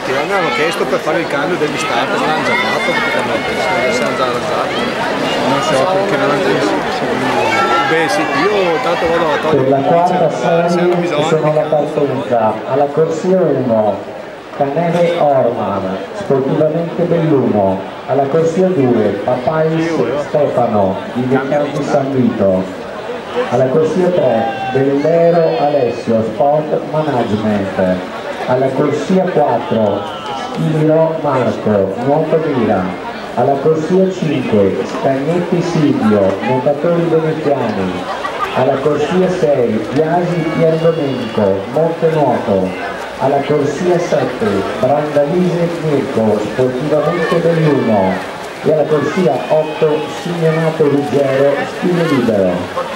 infatti abbiamo chiesto per fare il cambio degli start, ma l'hanno già fatto praticamente, siamo già arrangiati. Non so perché non l'hanno. Beh sì, io tanto vado a togliere. Per la quarta serie sono la partenza alla corsia 1 Caneve Orman, sportivamente Belluno, alla corsia 2 Papais Stefano di Mercanti San Vito, alla corsia 3 Bellero Alessio, Sport Management, alla corsia 4 Schiro Marco, Nuoto Mira, alla corsia 5 Stagnetti Silvio, nuotatori veneziani, alla corsia 6 Biasi Pier Domenico, Monte Nuoto, alla corsia 7 Brandalise Mirko, sportivamente Belluno, e alla corsia 8 Signonato Ruggero, stile libero.